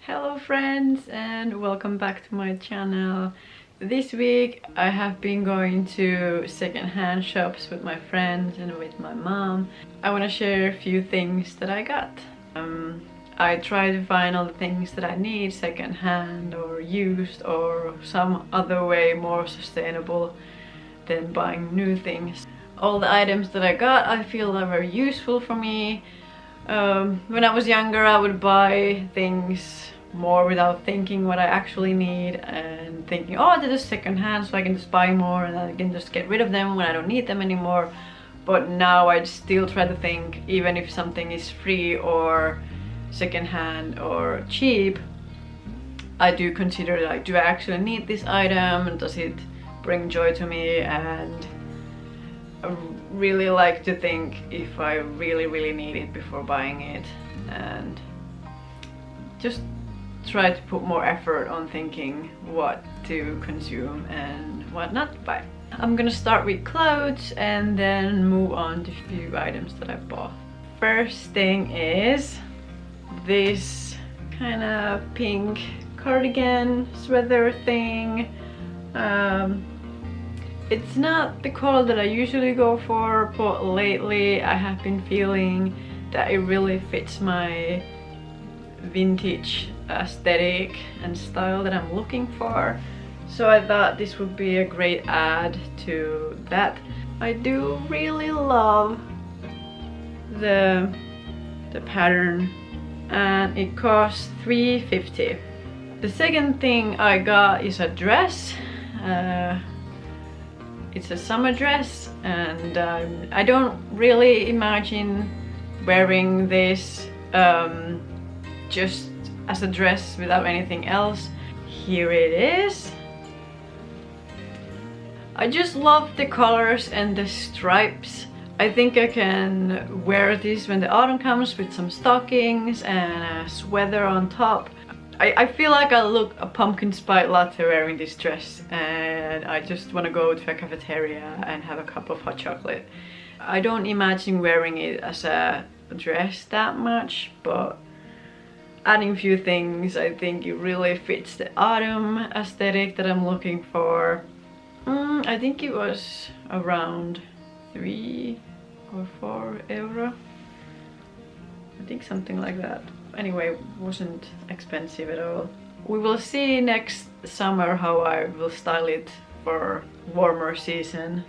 Hello friends and welcome back to my channel. This week I have been going to second-hand shops with my friends and with my mom. I want to share a few things that I got. I try to find all the things that I need second-hand or used or some other way more sustainable than buying new things. All the items that I got I feel are very useful for me. When I was younger I would buy things more without thinking what I actually need and thinking, oh, they're just second-hand so I can just buy more and I can just get rid of them when I don't need them anymore. But now I still try to think, even if something is free or second-hand or cheap, I do consider, like, do I actually need this item and does it bring joy to me? And I really like to think if I really need it before buying it, and just try to put more effort on thinking what to consume and what not to buy. I'm gonna start with clothes and then move on to a few items that I bought. First thing is this kind of pink cardigan sweater thing. It's not the color that I usually go for, but lately I have been feeling that it really fits my vintage aesthetic and style that I'm looking for. So I thought this would be a great add to that. I do really love the pattern and it costs $3.50. The second thing I got is a dress. It's a summer dress and I don't really imagine wearing this just as a dress without anything else. Here it is. I just love the colors and the stripes. I think I can wear this when the autumn comes with some stockings and a sweater on top. I feel like I look a pumpkin spice latte wearing this dress and I just want to go to a cafeteria and have a cup of hot chocolate. I don't imagine wearing it as a dress that much, but adding a few things, I think it really fits the autumn aesthetic that I'm looking for. I think it was around 3 or 4 euro. I think something like that. Anyway, it wasn't expensive at all. We will see next summer how I will style it for warmer season.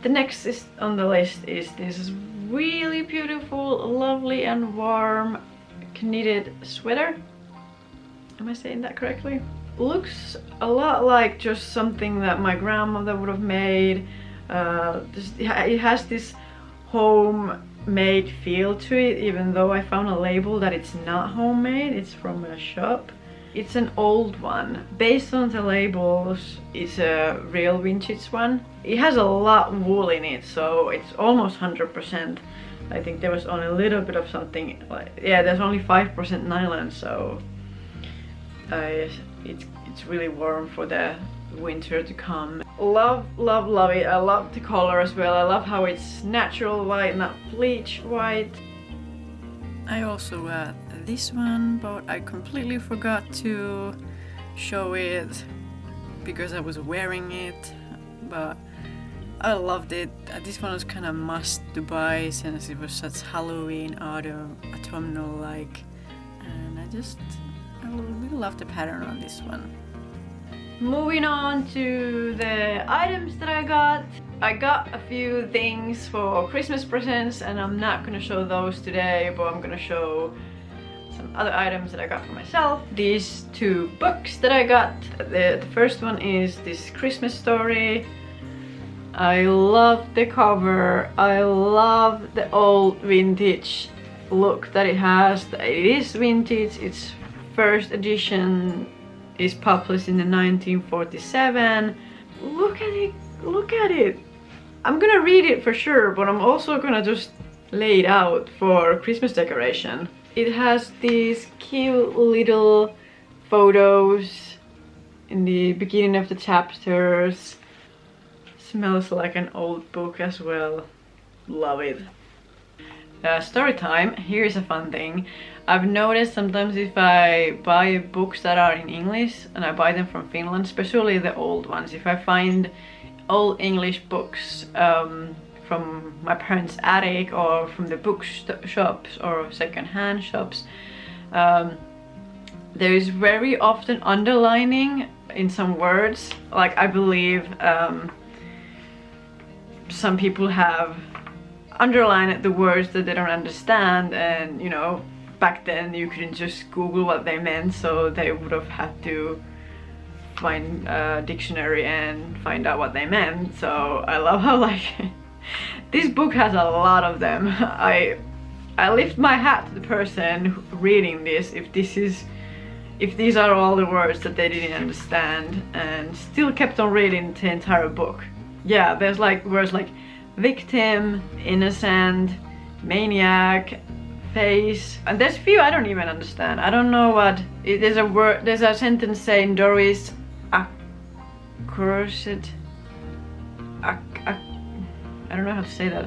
The next is on the list is this really beautiful, lovely and warm knitted sweater. Am I saying that correctly? Looks a lot like just something that my grandmother would have made. It has this homemade feel to it, even though I found a label that it's not homemade, it's from a shop. It's an old one. Based on the labels, it's a real vintage one. It has a lot of wool in it, so it's almost 100%. I think there was only a little bit of something, like, yeah, there's only 5% nylon, so it's really warm for the winter to come. Love it. I love the color as well. I love how it's natural white, not bleach white. I also got this one, but I completely forgot to show it because I was wearing it, but I loved it. This one was kind of must to buy since it was such Halloween, autumnal like, and I really love the pattern on this one. Moving on to the items that I got. I got a few things for Christmas presents and I'm not gonna show those today, but I'm gonna show some other items that I got for myself. These 2 books that I got. The first one is this Christmas story. I love the cover. I love the old vintage look that it has. It is vintage. Its first edition is published in the 1947. Look at it, look at it. I'm gonna read it for sure, but I'm also gonna just lay it out for Christmas decoration. It has these cute little photos in the beginning of the chapters. Smells like an old book as well. Love it. Story time. Here's a fun thing. I've noticed sometimes if I buy books that are in English and I buy them from Finland, especially the old ones, if I find old English books from my parents' attic or from the shops or second-hand shops, there is very often underlining in some words. Like I believe some people have underlined the words that they don't understand, and you know, back then you couldn't just Google what they meant, so they would have had to find a dictionary and find out what they meant. So I love how like this book has a lot of them. I lift my hat to the person reading this if these are all the words that they didn't understand and still kept on reading the entire book. Yeah, there's like words like victim, innocent, maniac, face, and there's a few I don't even understand. I don't know what there's a sentence saying Doris accursed. I don't know how to say that.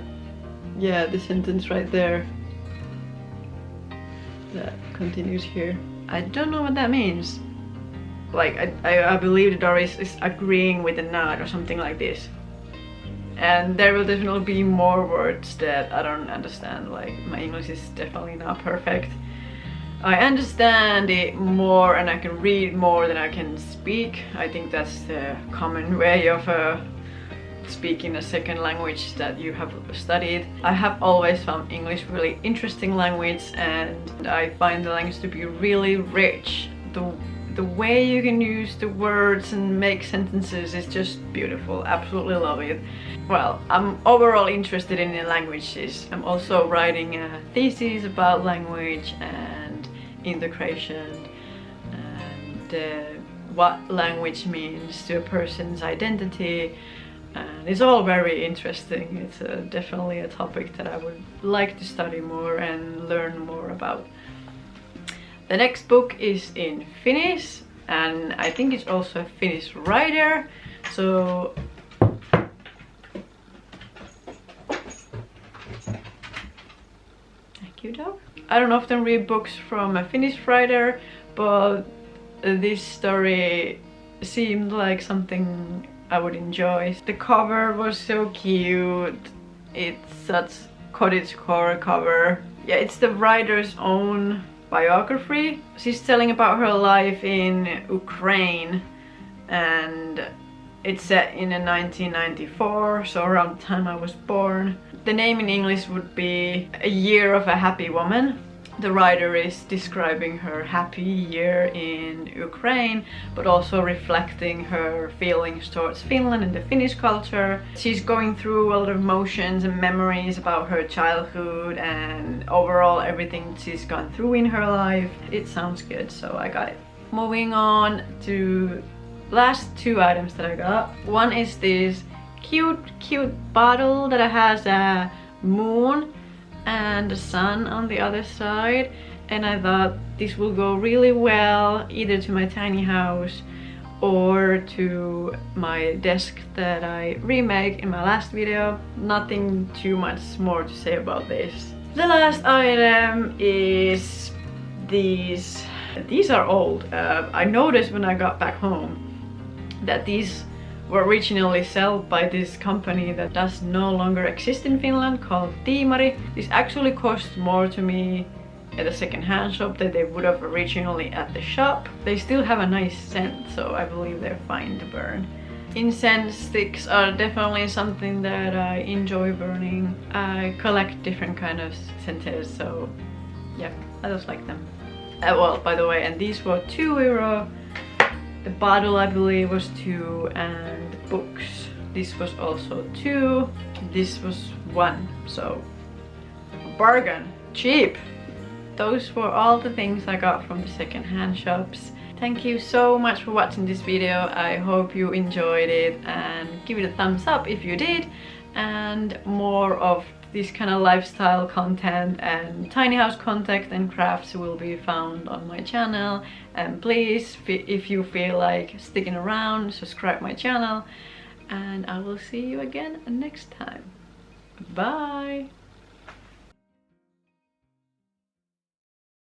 Yeah, the sentence right there that continues here. I don't know what that means. Like I believe Doris is agreeing with a nod or something like this. And there will definitely be more words that I don't understand. Like my English is definitely not perfect. I understand it more and I can read more than I can speak. I think that's the common way of speaking a second language that you have studied. I have always found English really interesting language, and I find the language to be really rich. The way you can use the words and make sentences is just beautiful. Absolutely love it. Well, I'm overall interested in the languages. I'm also writing a thesis about language and integration and what language means to a person's identity. And it's all very interesting. It's definitely a topic that I would like to study more and learn more about. The next book is in Finnish, and I think it's also a Finnish writer. So thank you, dog. I don't often read books from a Finnish writer, but this story seemed like something I would enjoy. The cover was so cute. It's such cottagecore cover. Yeah, it's the writer's own biography. She's telling about her life in Ukraine, and it's set in 1994, so around the time I was born. The name in English would be A Year of a Happy Woman. The writer is describing her happy year in Ukraine, but also reflecting her feelings towards Finland and the Finnish culture. She's going through a lot of emotions and memories about her childhood and overall everything she's gone through in her life. It sounds good, so I got it. Moving on to last two items that I got. One is this cute bottle that has a moon and the sun on the other side, and I thought this will go really well either to my tiny house or to my desk that I remade in my last video. Nothing too much more to say about this. The last item is these. These are old. I noticed when I got back home that these were originally sold by this company that does no longer exist in Finland called Tiimari. This actually cost more to me at a second-hand shop than they would have originally at the shop. They still have a nice scent, so I believe they're fine to burn. Incense sticks are definitely something that I enjoy burning. I collect different kind of scents, so yeah, I just like them. Well, by the way, and these were €2. The bottle I believe was 2, and books. This was also 2. This was 1, so bargain, cheap. Those were all the things I got from the second-hand shops. Thank you so much for watching this video. I hope you enjoyed it, and give it a thumbs up if you did. And more of this kind of lifestyle content and tiny house content and crafts will be found on my channel. And please, if you feel like sticking around, subscribe my channel, and I will see you again next time. Bye!